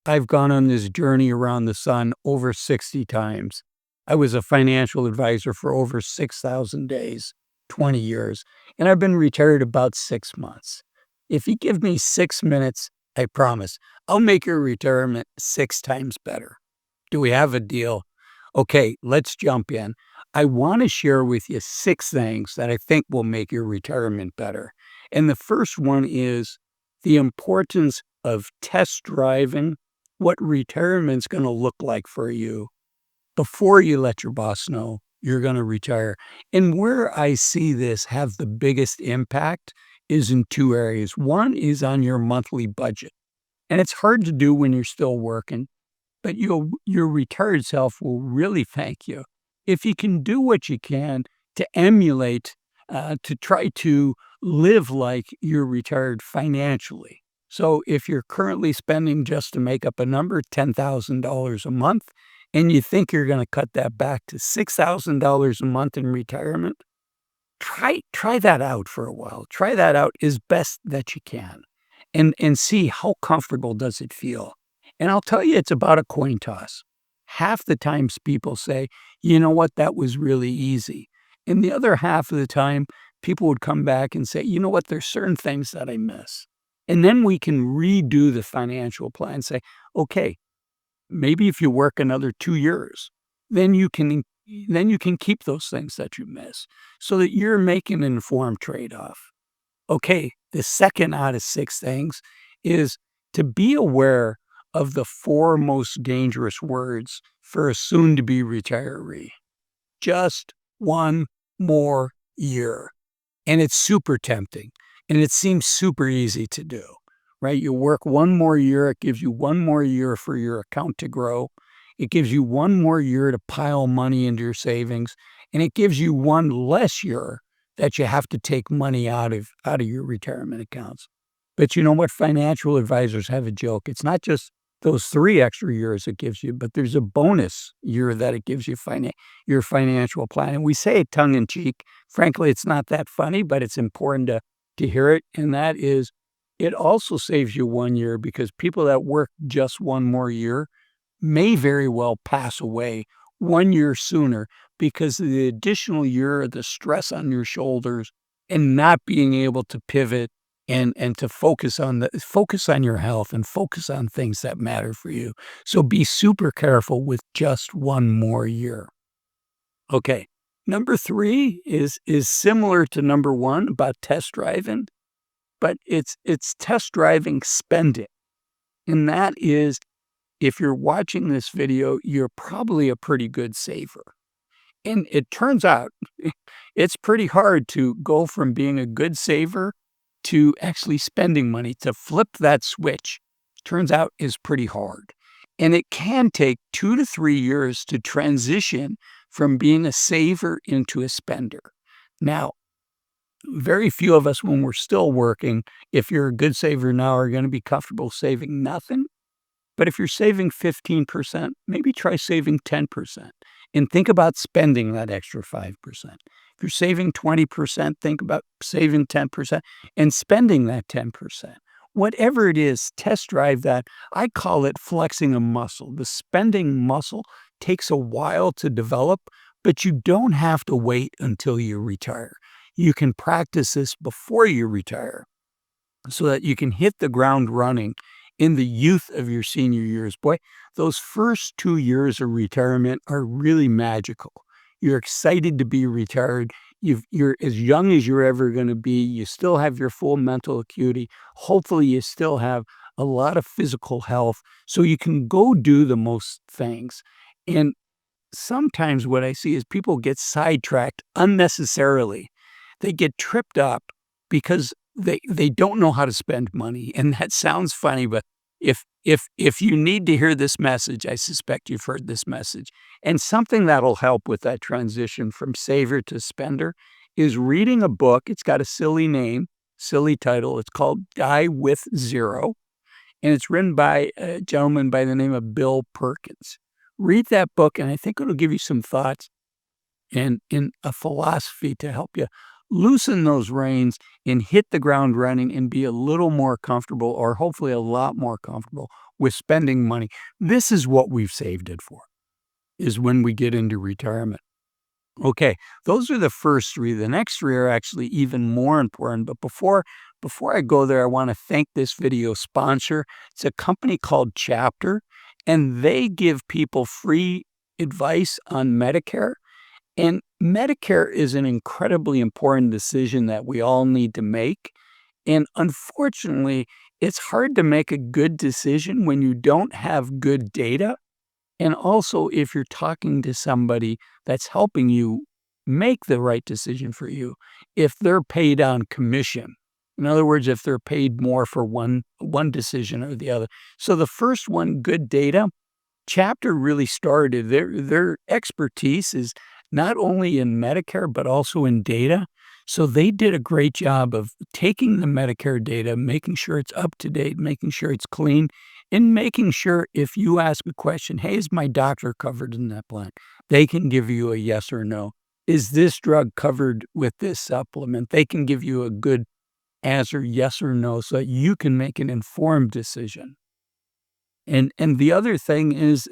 I've gone on this journey around the sun over 60 times. I was a financial advisor for over 6,000 days, 20 years, and I've been retired about 6 months. If you give me 6 minutes, I promise, I'll make your retirement 6 times better. Do we have a deal? Okay, let's jump in. I want to share with you 6 things that I think will make your retirement better. And the first one is the importance of test driving what retirement's going to look like for you before you let your boss know you're going to retire. And where I see this have the biggest impact is in 2 areas. One is on your monthly budget. And it's hard to do when you're still working, but your retired self will really thank you if you can do what you can to emulate, to try to live like you're retired financially. So if you're currently spending, just to make up a number, $10,000 a month, and you think you're going to cut that back to $6,000 a month in retirement, try that out for a while. Try that out as best that you can, and see how comfortable does it feel. And I'll tell you, it's about a coin toss. Half the times people say, "You know what? That was really easy." And the other half of the time, people would come back and say, "You know what? There's certain things that I miss." And then we can redo the financial plan and say, "Okay, maybe if you work another 2 years, then you can keep those things that you miss so that you're making an informed trade-off." Okay, the second out of 6 things is to be aware of the 4 most dangerous words for a soon-to-be retiree. Just 1 more year. And it's super tempting, and it seems super easy to do, right? You work 1 more year, it gives you 1 more year for your account to grow. It gives you 1 more year to pile money into your savings, and it gives you 1 less year that you have to take money out of your retirement accounts. But you know what? Financial advisors have a joke. It's not just those 3 extra years it gives you, but there's a bonus year that it gives you your financial plan. And we say it tongue in cheek. Frankly, it's not that funny, but it's important to hear it. And that is, it also saves you 1 year because people that work just 1 more year may very well pass away 1 year sooner because of the additional year of the stress on your shoulders and not being able to pivot and to focus on your health and focus on things that matter for you. So be super careful with just 1 more year. Okay. Number 3 is similar to number 1 about test driving, but it's test driving spending. And that is, if you're watching this video, you're probably a pretty good saver. And it turns out it's pretty hard to go from being a good saver to actually spending money. To flip that switch, turns out is pretty hard. And it can take 2 to 3 years to transition from being a saver into a spender. Now, very few of us, when we're still working, if you're a good saver now, are going to be comfortable saving nothing. But if you're saving 15%, maybe try saving 10% and think about spending that extra 5%. If you're saving 20%, think about saving 10% and spending that 10%. Whatever it is, test drive that. I call it flexing a muscle. The spending muscle takes a while to develop, but you don't have to wait until you retire. You can practice this before you retire so that you can hit the ground running in the youth of your senior years. Boy, those first 2 years of retirement are really magical. You're excited to be retired. You're as young as you're ever going to be. You still have your full mental acuity. Hopefully, you still have a lot of physical health so you can go do the most things. And sometimes what I see is people get sidetracked unnecessarily. They get tripped up because they don't know how to spend money. And that sounds funny, but if you need to hear this message, I suspect you've heard this message. And something that'll help with that transition from saver to spender is reading a book. It's got a silly name, silly title. It's called Die with Zero, and it's written by a gentleman by the name of Bill Perkins. Read that book, and I think it'll give you some thoughts and in a philosophy to help you loosen those reins and hit the ground running and be a little more comfortable, or hopefully a lot more comfortable, with spending money. This is what we've saved it for, is when we get into retirement. Okay, those are the first three. The next three are actually even more important. But before I go there, I want to thank this video sponsor. It's a company called Chapter, and they give people free advice on Medicare. And Medicare is an incredibly important decision that we all need to make. And unfortunately, it's hard to make a good decision when you don't have good data. And also, if you're talking to somebody that's helping you make the right decision for you, if they're paid on commission. In other words, if they're paid more for one decision or the other. So the first one, good data, Chapter really started. Their expertise is not only in Medicare, but also in data. So they did a great job of taking the Medicare data, making sure it's up to date, making sure it's clean, and making sure if you ask a question, hey, is my doctor covered in that plan? They can give you a yes or no. Is this drug covered with this supplement? They can give you a good answer, yes or no, so that you can make an informed decision. And the other thing is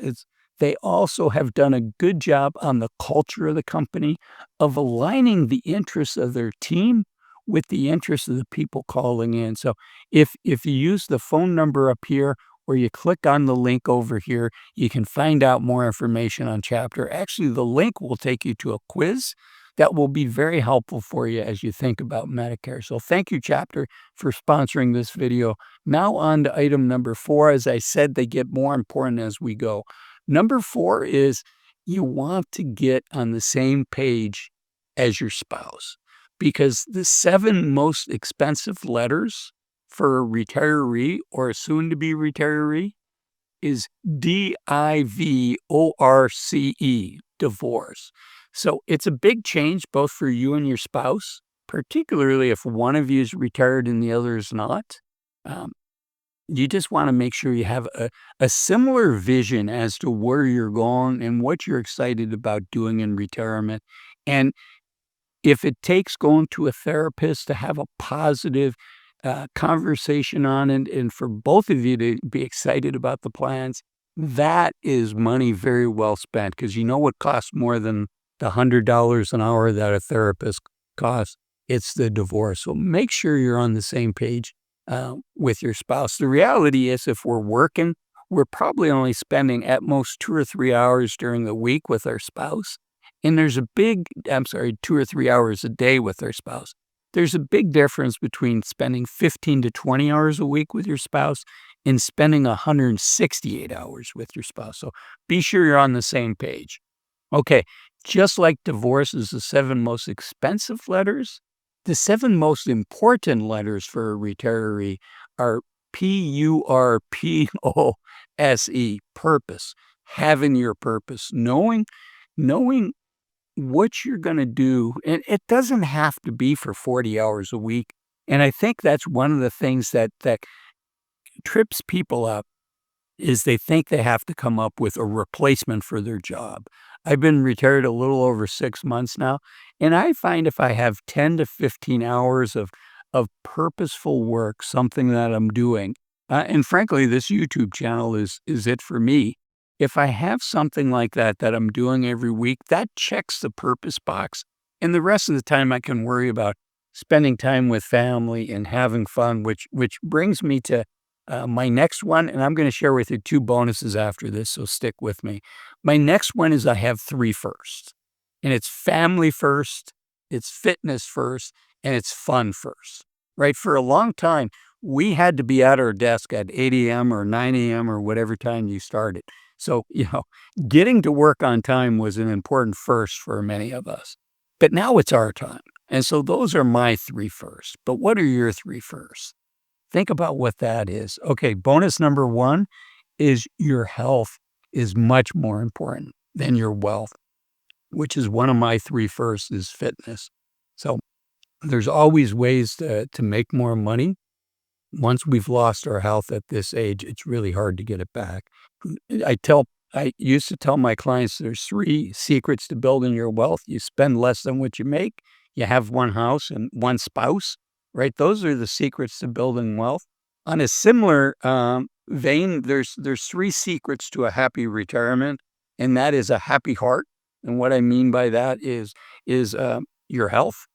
they also have done a good job on the culture of the company of aligning the interests of their team with the interests of the people calling in. So if you use the phone number up here or you click on the link over here, you can find out more information on Chapter. Actually, the link will take you to a quiz that will be very helpful for you as you think about Medicare. So thank you, Chapter, for sponsoring this video. Now on to item number 4. As I said, they get more important as we go. Number 4 is you want to get on the same page as your spouse, because the 7 most expensive letters for a retiree or a soon-to-be retiree is DIVORCE, divorce. So it's a big change both for you and your spouse, particularly if one of you is retired and the other is not. You just want to make sure you have a similar vision as to where you're going and what you're excited about doing in retirement. And if it takes going to a therapist to have a positive conversation on it, and for both of you to be excited about the plans, that is money very well spent, because you know what costs more than the $100 an hour that a therapist costs? It's the divorce. So make sure you're on the same page with your spouse. The reality is, if we're working, we're probably only spending at most 2 or 3 hours during the week with our spouse. And there's 2 or 3 hours a day with our spouse. There's a big difference between spending 15 to 20 hours a week with your spouse and spending 168 hours with your spouse. So be sure you're on the same page. Okay, just like divorce is the 7 most expensive letters, the 7 most important letters for a retiree are PURPOSE, purpose, having your purpose, knowing what you're going to do. And it doesn't have to be for 40 hours a week. And I think that's one of the things that trips people up, is they think they have to come up with a replacement for their job. I've been retired a little over 6 months now, and I find if I have 10 to 15 hours of purposeful work, something that I'm doing, and frankly, this YouTube channel is it for me. If I have something like that I'm doing every week, that checks the purpose box. And the rest of the time I can worry about spending time with family and having fun, which brings me to my next one. And I'm going to share with you 2 bonuses after this, so stick with me. My next one is I have 3 firsts. And it's family first, it's fitness first, and it's fun first, right? For a long time, we had to be at our desk at 8 a.m. or 9 a.m. or whatever time you started. So, getting to work on time was an important first for many of us. But now it's our time. And so those are my 3 firsts. But what are your 3 firsts? Think about what that is. Okay, bonus number 1 is your health is much more important than your wealth, which is one of my 3 firsts, is fitness. So there's always ways to make more money. Once we've lost our health at this age, it's really hard to get it back. I used to tell my clients there's 3 secrets to building your wealth. You spend less than what you make, you have 1 house and 1 spouse, right? Those are the secrets to building wealth. On a similar vein, there's 3 secrets to a happy retirement, and that is a happy heart, and what I mean by that is your health,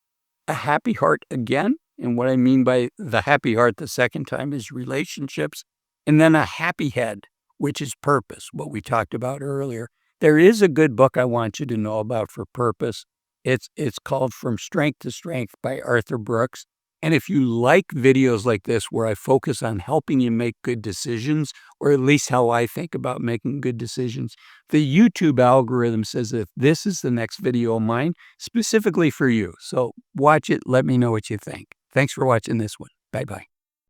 a happy heart again, and what I mean by the happy heart the second time is relationships, and then a happy head, which is purpose, what we talked about earlier. There is a good book I want you to know about for purpose. It's called From Strength to Strength by Arthur Brooks, and if you like videos like this where I focus on helping you make good decisions, or at least how I think about making good decisions, the YouTube algorithm says that this is the next video of mine specifically for you. So watch it. Let me know what you think. Thanks for watching this one. Bye-bye.